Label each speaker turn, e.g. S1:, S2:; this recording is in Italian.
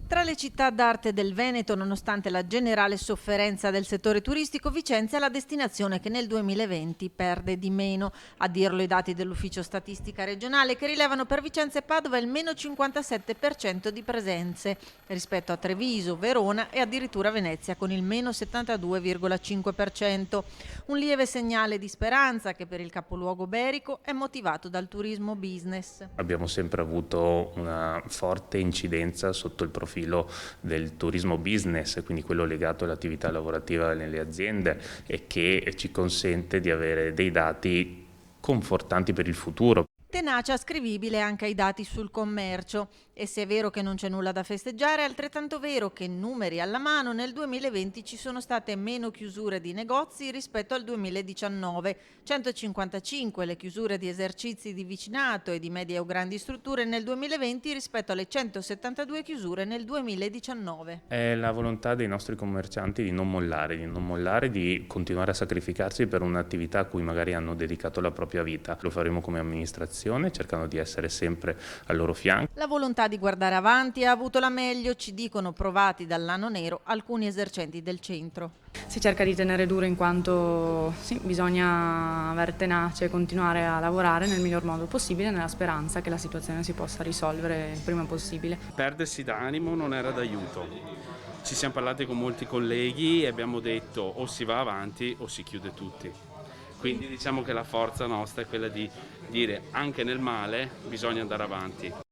S1: Tra le città d'arte del Veneto, nonostante la generale sofferenza del settore turistico, Vicenza è la destinazione che nel 2020 perde di meno. A dirlo i dati dell'Ufficio Statistica Regionale, che rilevano per Vicenza e Padova il meno 57% di presenze rispetto a Treviso, Verona e addirittura Venezia con il meno 72,5%. Un lieve segnale di speranza che per il capoluogo berico è motivato dal turismo business.
S2: Abbiamo sempre avuto una forte incidenza sotto il profilo del turismo business, quindi quello legato all'attività lavorativa nelle aziende e che ci consente di avere dei dati confortanti per il futuro.
S1: Tenacia ascrivibile anche ai dati sul commercio. E se è vero che non c'è nulla da festeggiare, è altrettanto vero che, numeri alla mano, nel 2020 ci sono state meno chiusure di negozi rispetto al 2019. 155 le chiusure di esercizi di vicinato e di medie o grandi strutture nel 2020 rispetto alle 172 chiusure nel 2019.
S2: È la volontà dei nostri commercianti di non mollare, di continuare a sacrificarsi per un'attività a cui magari hanno dedicato la propria vita. Lo faremo come amministrazione, cercando di essere sempre al loro fianco.
S1: La volontà di guardare avanti ha avuto la meglio, ci dicono provati dall'anno nero alcuni esercenti del centro.
S3: Si cerca di tenere duro in quanto sì, bisogna avere tenacia e continuare a lavorare nel miglior modo possibile nella speranza che la situazione si possa risolvere il prima possibile.
S4: Perdersi d'animo non era d'aiuto. Ci siamo parlati con molti colleghi e abbiamo detto o si va avanti o si chiude tutti. Quindi diciamo che la forza nostra è quella di dire anche nel male bisogna andare avanti.